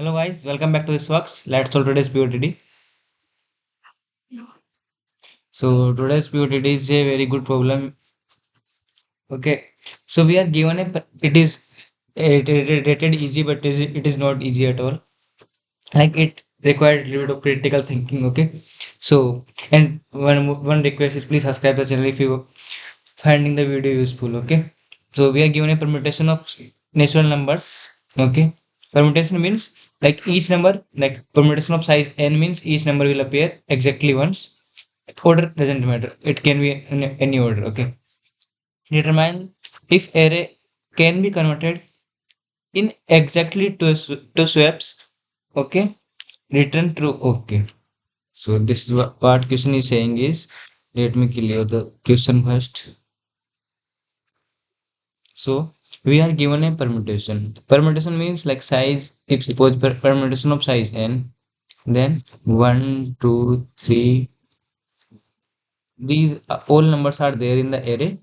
Hello guys, welcome back to this works. Let's solve today's POTD. So today's POTD is a very good problem. Okay, so we are given it is rated easy, but it is not easy at all. Like it required a little bit of critical thinking. Okay, so and one request is please subscribe the channel if you finding the video useful. Okay, so we are given a permutation of natural numbers. Okay, permutation means like each number, like permutation of size n means each number will appear exactly once. Order doesn't matter, it can be in any order. Okay, determine if array can be converted in exactly two swaps. Okay, return true. Okay, so this is what question is saying is, let me clear the question first. So we are given a permutation. Permutation means like size. If suppose permutation of size n, then 1, 2, 3. These all numbers are there in the array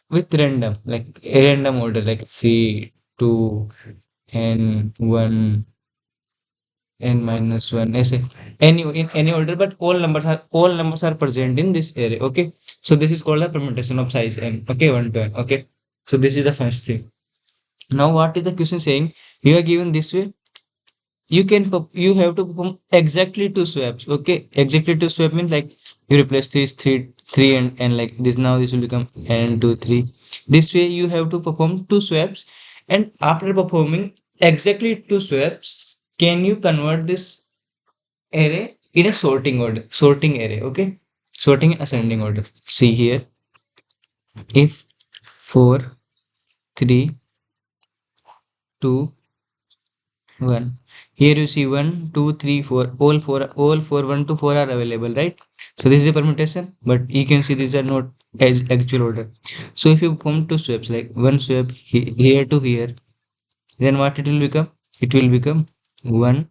with random, like a random order, like 3, 2, n, 1, n minus 1. ऐसे any in any order, but all numbers are present in this array. Okay, so this is called the permutation of size n. Okay, 1 to n. Okay, so this is the first thing. Now what is the question saying? You are given this way. You have to perform exactly two swaps. Okay, exactly two swap means like you replace these three and like this. Now this will become n 2 3. This way you have to perform two swaps, and after performing exactly two swaps, can you convert this array in a sorting array? Okay, sorting in ascending order. See here, if 4 3 2 1. Here you see 1, 2, 3, 4. All four 1 to 4 are available, right? So this is a permutation, but you can see these are not as actual order. So if you perform two swaps, like one swap here to here, then what it will become? It will become 1,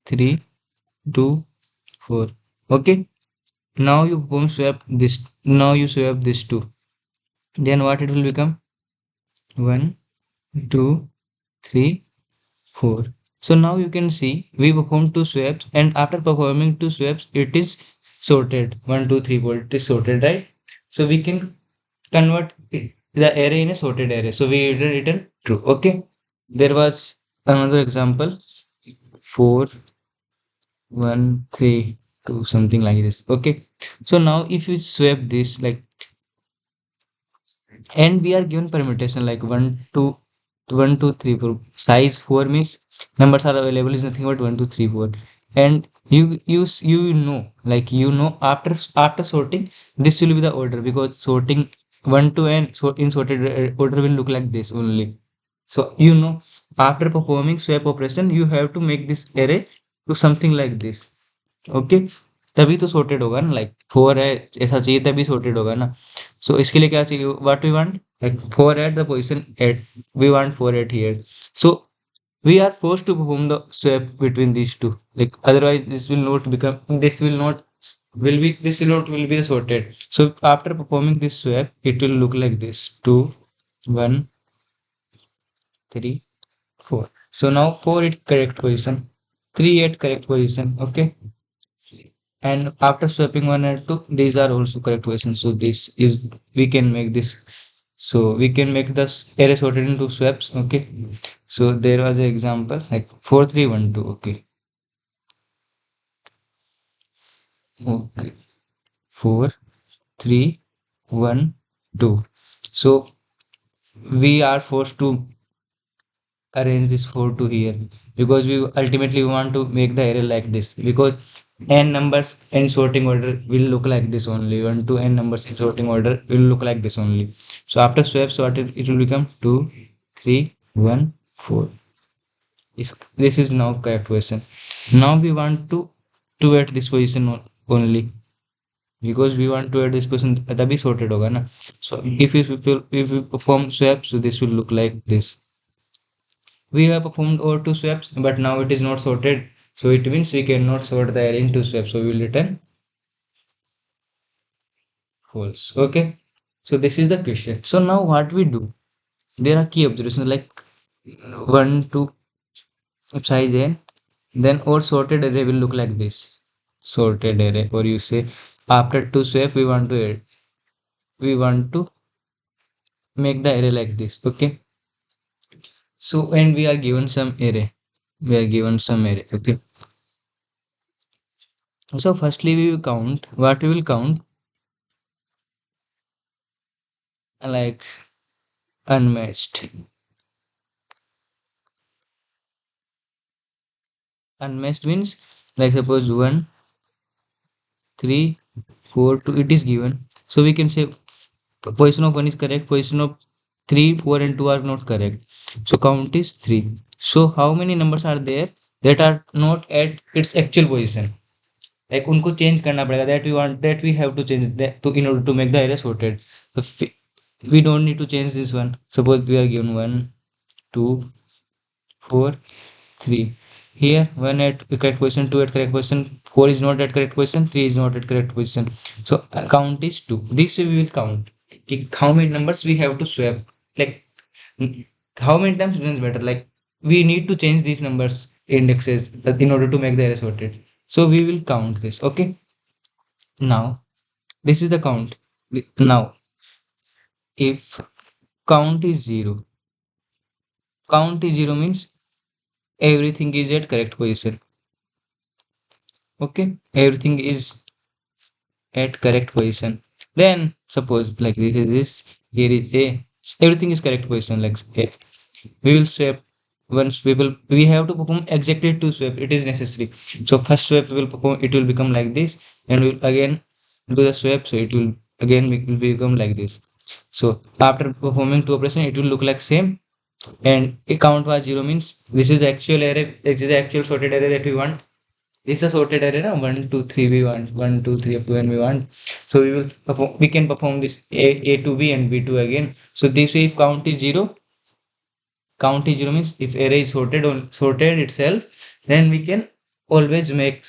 3, 2, 4. Okay. Now you perform swap this. Now you swap this two. Then what it will become? 1, 2, 3, 4. So now you can see we perform two swaps, and after performing two swaps it is sorted. 1 2 3 4, it is sorted, right? So we can convert the array in a sorted array. So we return true. Okay. There was another example, 4 1 3 2, something like this. Okay. So now if you swap this, like, and we are given permutation like 1 2 3 4. Size 4 means numbers are available is nothing but 1 2 3 4. And you know, after sorting, this will be the order, because sorting 1 to n, so in sorted order will look like this only. So after performing swap operation, you have to make this array to something like this. Okay, तभी तो sorted होगा ना, like 4 है ऐसा चाहिए तभी sorted होगा ना. So इसके लिए क्या चाहिए? What we want, like 4 at the position at, we want 4 at here. So we are forced to perform the swap between these two, like otherwise this will not be the sorted. So after performing this swap, it will look like this: 2 1 3 4. So now 4 at correct position, 3 at correct position. Okay, and after swapping 1 and 2, these are also correct questions. So this is, we can make this, so we can make this array sorted into swaps. Okay, so there was an example like 4 3 1 2. Okay, okay, 4 3 1 2. So we are forced to arrange this 4 to here, because we ultimately want to make the array like this, because n numbers in sorting order will look like this only. 1 to n numbers in sorting order will look like this only. So after swaps, what it will become? 2 3 1 4. This is now correct question. Now we want to at this position only, because we want to add this position तभी sorted होगा ना. So if you perform swap, so this will look like this. We have performed over two swaps, but now it is not sorted. So it means we cannot sort the array in two swaps. So we will return false. Okay. So this is the question. So now what we do? There are key observations like 1 2. If size n, then our sorted array will look like this. Sorted array, or you say after two swap we want to make the array like this. Okay. So when we are given some array, we are given some array. Okay. So firstly we will count. What we will count? Like unmatched. Unmatched means, like suppose 1, 3, 4, 2. It is given. So we can say position of 1 is correct. Position of 3, 4 and 2 are not correct. So count is 3. So how many numbers are there that are not at its actual position? Like उनको change करना पड़ेगा, that we have to change that to in order to make the array sorted. So we don't need to change this one. Suppose we are given 1, 2, 4, 3. Here 1 at correct position, 2 at correct position, 4 is not at correct position, 3 is not at correct position. So count is 2. This way we will count how many numbers we have to swap. Like how many times it is better. Like we need to change these numbers indexes in order to make the array sorted. So we will count this. Okay. Now this is the count. Now if count is 0, count is 0 means everything is at correct position. Okay, everything is at correct position. Then suppose like this is this, here is a, everything is correct position. Like a, we will swap. Once we have to perform exactly two swap. It is necessary. So first swap we will perform. It will become like this, and we will again do the swap. So it will again will become like this. So after performing two operation, it will look like same. And a count was 0 means this is the actual array. This is the actual sorted array that we want. This is a sorted array, na? 1, 2, 3 we want, 1, 2, 3 up to n we want. So we can perform this a to b and b to again. So this way if count is 0, count is 0 means if array is sorted itself, then we can always make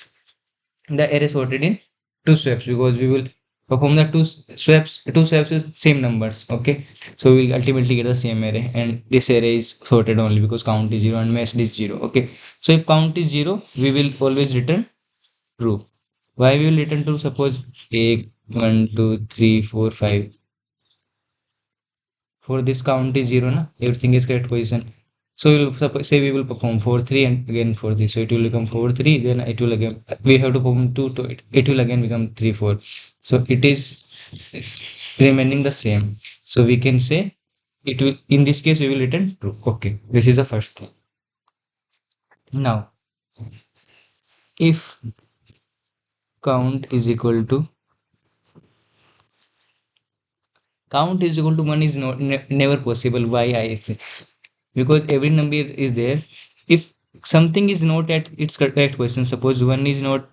the array sorted in two swaps, because we will perform the two swaps is same numbers. Okay, so we will ultimately get the same array, and this array is sorted only because count is 0 and matched is 0. Okay, so if count is 0, we will always return true. Why we will return true? Suppose a 1, 2, 3, 4, 5. For this count is 0, na? Everything is correct position. So we will say we will perform 4, 3 and again 4, 3. So it will become 4, 3. Then it will again, we have to perform 2 to it. It will again become 3, 4. So it is remaining the same. So we can say it will, in this case, we will return true. Okay. This is the first thing. Now, if count is equal to count is equal to 1 is not never possible. Why I say? Because every number is there. If something is not at its correct position, suppose 1 is not,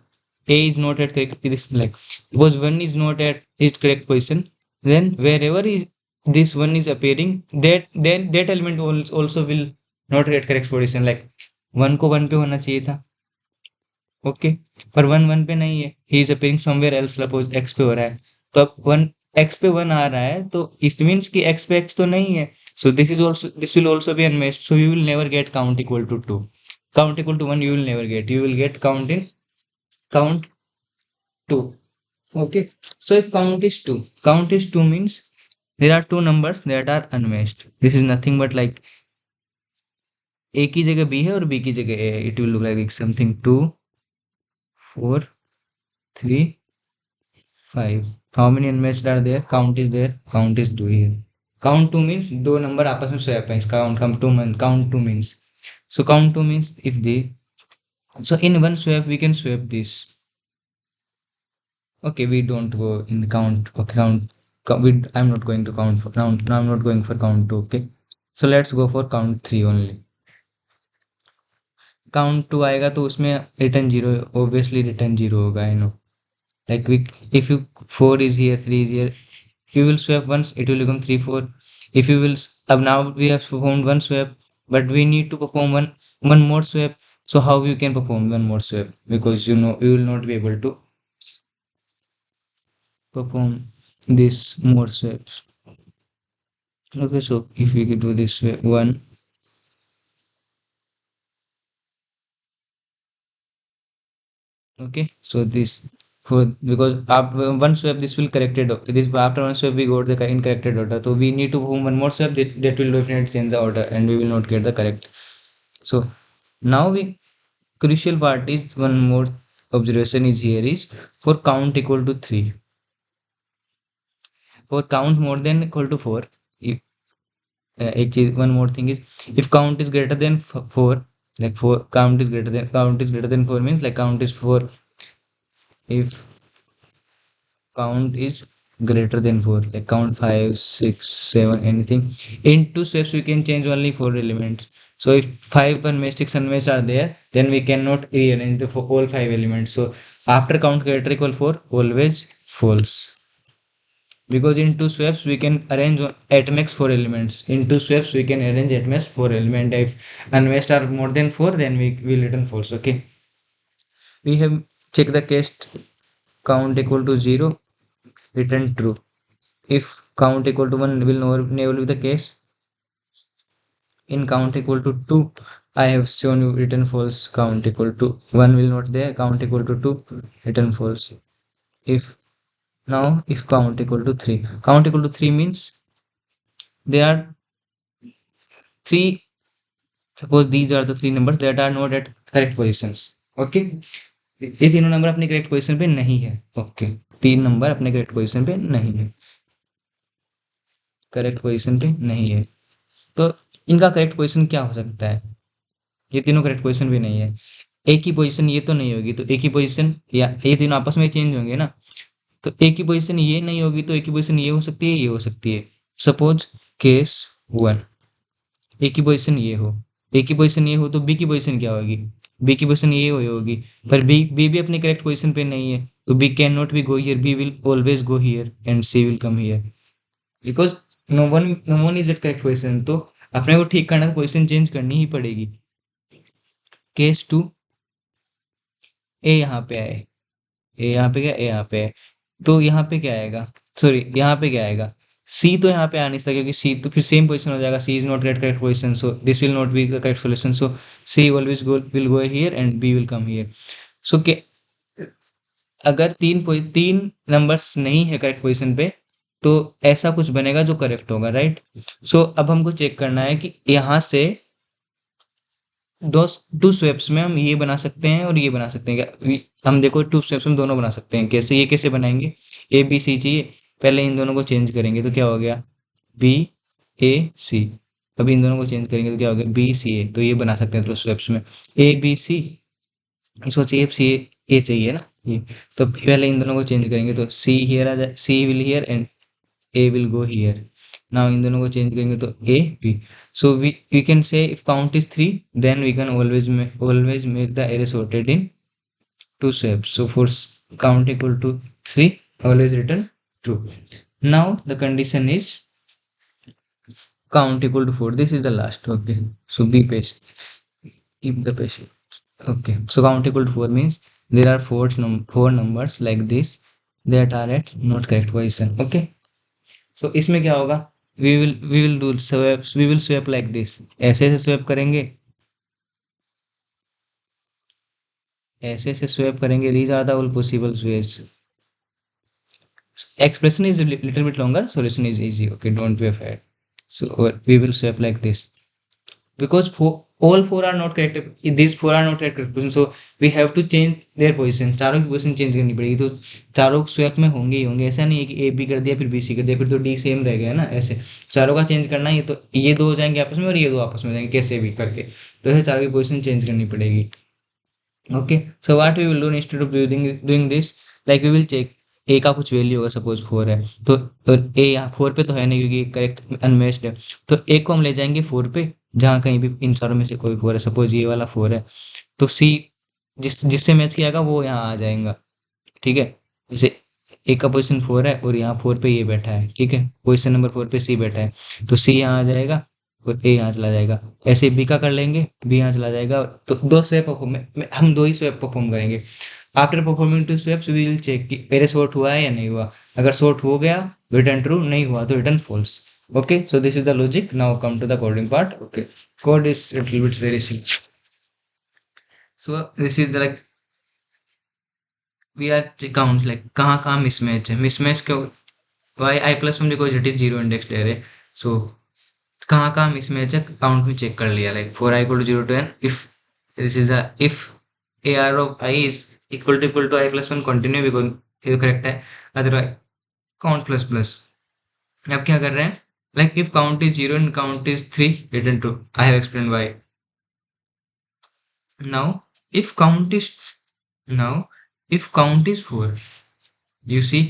a is not at correct, this like suppose 1 is not at its correct position, then wherever is this 1 is appearing, that then that element also will not at correct position. Like 1 को 1 पे होना चाहिए था. Okay, पर 1 1 पे नहीं है. He is appearing somewhere else. Suppose x पे हो रहा है, तो अब 1 x पे 1 आ रहा है, तो इट मींस कि x पे x तो नहीं है. So this will also be unmatched. So you will never get count equal to 2. Count equal to 1 you will never get. You will get count in count 2. Okay. So if count is 2 means there are two numbers that are unmatched. This is nothing but like a की जगह b है और b की जगह a है. It will look like something 2, 4, 3, 5. How many unmatched are there? Count is there. Count is 2 here. Count 2 means दो number आपस में स्वैप है. Count 2 means. So count 2 means if they, so in one swap we can swap this. Okay, we don't go in the count. Okay, I'm not going to count for count. Now I'm not going for count 2. Okay, so let's go for count 3 only. Count 2 आएगा तो उसमें return 0, obviously return 0 होगा. I know. Like if you 4 is here, 3 is here, you will swap once, it will become 3, 4. If you will now we have performed one swap, but we need to perform one more swap. So how you can perform one more swap? Because you know you will not be able to perform this more swaps. Okay, so if we do this way, 1, Okay, so this for because after one swap this will corrected this after one swap we got the incorrected order, so we need to perform one more swap that will definitely change the order and we will not get the correct. So now we crucial part is one more observation is here is for count equal to 3, for count more than equal to 4, if one more thing is if count is greater than 4, like 4 count is greater than 4 means like count is 4, if count is greater than 4, like count 5, 6, 7, anything. In two steps we can change only 4 elements. So if 5 unmatched 6 unmatched are there, then we cannot rearrange the all 5 elements. So after count greater equal 4, always false, because in two swaps we can arrange at max 4 elements. In two swaps we can arrange at max 4 element. If unmatched are more than 4, then we will return false. Okay, we have checked the case count equal to 0, return true. If count equal to 1 will never be the case. In count equal to 2, I have shown you return false. Count equal to 1 will not there, count equal to 2, return false. If now if count equal to 3, count equal to 3 means there are three, suppose these are the three numbers that are not at correct positions. Okay, ये तीनों number अपनी correct position पे नहीं है. Okay, तीन number अपने correct position पे नहीं है, करेक्ट पोजीशन पे नहीं है. तो इनका करेक्ट पोजीशन क्या हो सकता है? ये तीनों करेक्ट पोजीशन भी नहीं है. एक ही पोजीशन ये तो नहीं होगी, तो एक ही पोजीशन या ये तीनों आपस में चेंज होंगे ना. तो एक ही पोजीशन ये नहीं होगी तो एक ही पोजीशन ये हो सकती है, ये हो सकती है. सपोज केस 1, एक ही पोजीशन ये हो, एक ही पोजीशन ये हो, तो बी की पोजीशन क्या होगी? बी की पोजीशन ये होगी, पर बी भी अपनी करेक्ट पोजीशन पे नहीं है, तो B can not be go here, B will always go here and C will come here, because no one is at correct position. तो अपने को ठीक करना तो पोजीशन चेंज करनी ही पड़ेगी. केस 2, ए यहाँ पे आए, ए यहाँ पे क्या, ए यहाँ पे है, तो यहाँ पे क्या आएगा, सॉरी यहाँ पे क्या आएगा, सी तो यहाँ पे आ नहीं सकता क्योंकि सी तो फिर सेम पोजीशन हो जाएगा. C is not correct correct position, so this will not be the correct solution. So C always go will go here and B will come here. So के अगर तीन नंबर्स नहीं है करेक्ट पोजीशन पे, तो ऐसा कुछ बनेगा जो करेक्ट होगा, राइट. सो अब हमको चेक करना है कि यहाँ से दो टू स्वेप्स में हम ये बना सकते हैं और ये बना सकते हैं क्या. हम देखो टू स्वेप्स में दोनों बना सकते हैं. कैसे, ये कैसे बनाएंगे? ए बी सी चाहिए, पहले इन दोनों को चेंज करेंगे तो क्या हो गया, बी ए सी. अभी इन दोनों को चेंज करेंगे तो क्या हो गया, बी सी ए. तो ये बना सकते हैं टू स्वेप्स में, ए बी सी. इसको चाहिए सी ए चाहिए ना ये, तो पहले इन दोनों को चेंज करेंगे तो सी हियर आ जाए, C will here and A will go here. Now इन दोनों को चेंज करेंगे तो A B. So we can say if count is 3, then we can always make the array sorted in two steps. So for count equal to 3, always return true. Now the condition is count equal to 4. This is the last. Okay, so be patient, keep the patient. Okay, so count equal to 4 means there are four numbers like this that are at not correct position. Okay, so इसमें क्या होगा, we will do swaps, we will swap like this. ऐसे ऐसे swap करेंगे, ऐसे ऐसे swap करेंगे. these are the all possible ways. Expression is a little bit longer, solution is easy. Okay, don't be afraid. So we will swap like this because all four are not correct, these four are not correct position, so we have to change their position. चारों की position change करनी पड़ेगी, तो चारों swap में होंगे ही होंगे. ऐसा नहीं है कि ए बी कर दिया फिर बी सी कर दिया फिर तो डी सेम रह गया ना. ऐसे चारों का चेंज करना है, तो ये दो हो जाएंगे आपस में और ये दो आपस में जाएंगे कैसे भी करके, तो ऐसे चारों की पोजीशन चेंज करनी पड़ेगी. Okay, so what we will do instead of doing this, like we will check A का कुछ वैल्यू होगा, सपोज 4 है, तो ए यहाँ 4 पे तो है नहीं क्योंकि करेक्ट अनमेच्ड है, तो ए को हम ले जाएंगे 4 पे जहाँ कहीं भी इन चारों में से कोई 4 है. सपोज ये वाला 4 है, तो सी जिससे मैच किया जाएगा वो यहाँ आ जाएगा. ठीक है, जैसे ए का पोजीशन 4 है और यहाँ 4 पे ये बैठा है. ठीक है, पोजीशन नंबर 4 पे सी बैठा है, तो सी यहाँ आ जाएगा और ए यहाँ चला जाएगा. ऐसे बी का कर लेंगे, बी यहाँ चला जाएगा. तो दो स्वैप हम दो ही स्वैप परफॉर्म करेंगे. After performing two swaps we will check कि मेरे शॉर्ट हुआ है या नहीं हुआ. अगर शॉर्ट हो गया रिटर्न ट्रू, नहीं हुआ तो return false. Okay, so this is the logic. Now come to the coding part. Okay, code is a little bit very simple. So this is the like we are count like कहाँ कहाँ mismatch है, mismatch क्यों, why I plus one because it is zero index array. So कहाँ कहाँ mismatch है count में check कर लिया, like for I equal to zero to N, if this is a if A R of I is equal to I plus one continue because ये correct है, otherwise count plus plus. अब क्या कर रहे हैं, like if count is zero and count is three, return true, I have explain why. now if count is now if count is 4, you see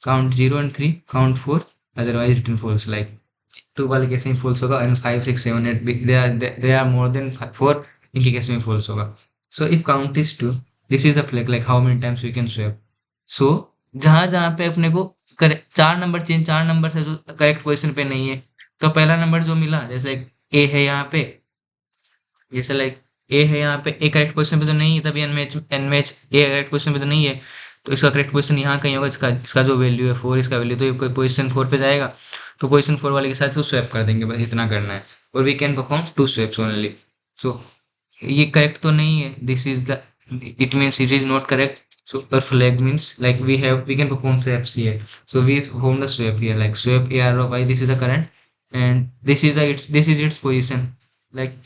count 0 and 3, count 4, otherwise written false, like 2 वाले case में false होगा and 5 6 7 8 they are more than 4, इनके case में false होगा। so if count is 2, this is the flag, like how many times we can swap। so जहां जहां पे अपने को करेक्ट चार नंबर चेंज, चार नंबर से जो करेक्ट पोजीशन पे नहीं है, तो पहला नंबर जो मिला, जैसे लाइक ए है यहाँ पे, जैसे लाइक ए है यहाँ पे, ए करेक्ट पोजीशन पे तो नहीं है, तभी N match A correct position पे तो नहीं है, तो इसका करेक्ट पोजीशन यहाँ कहीं होगा, इसका इसका जो वैल्यू है 4, इसका वैल्यू, तो ये कोई पोजीशन 4 पे जाएगा, तो पोजीशन 4 वाले के साथ तो स्वैप कर देंगे, बस इतना करना है। और we can perform 2 swaps only. So ये करेक्ट तो नहीं है, this is the, it means it is not correct. So our flag means like we can perform swaps here. So we perform the swap here, like swap AR of I. This is the current, and this is its position. Like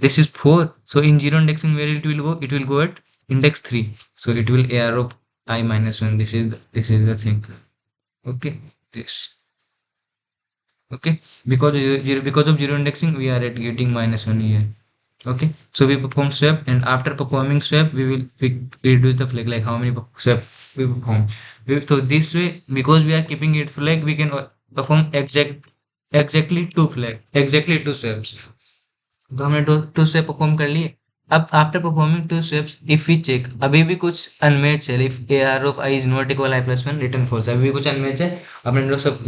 this is 4. So in zero indexing, where it will go? It will go at index 3. So it will AR of I minus 1. This is the thing. Okay, this. Okay, because of zero indexing, we are at getting minus 1 here. Okay, so we perform swap, and after performing swap we reduce the flag, like how many swap we perform. So this way, because we are keeping it flag, we can perform exactly two swaps। तो हमने to swap perform कर लिए। अब after performing two swaps if we check, अभी भी कुछ unmatch है, if A R of I is not equal I plus one, return false, अभी भी कुछ अनमैच है, अपने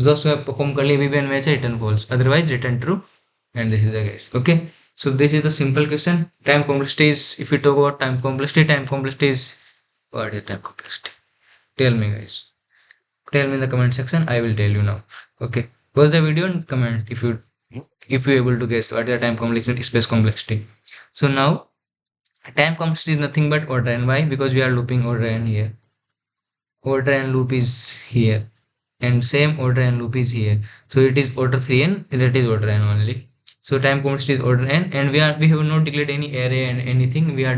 जो स्वेप परफॉर्म कर लिए अभी भी अनमैच है, return false, otherwise return true, and this is the case. Okay, so this is the simple question। time complexity is, if we talk about time complexity is, what is time complexity? Tell me guys, tell me in the comment section, I will tell you now। okay, pause the video and comment if you able to guess what is the time complexity, space complexity। so now time complexity is nothing but order n, why? Because we are looping order n here, order n loop is here, and same order n loop is here, so it is order 3n, that is order n only। so time complexity is order n, and we have not declared any array and anything, we are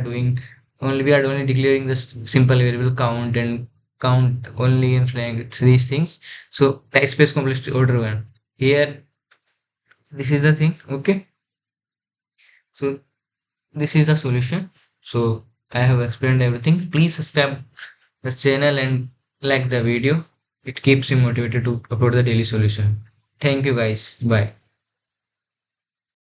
only declaring the simple variable count, and count only in flag these things। so time space complexity order 1 here, this is the thing। okay, so this is the solution। so I have explained everything, please subscribe the channel and like the video, it keeps me motivated to upload the daily solution। thank you guys, bye।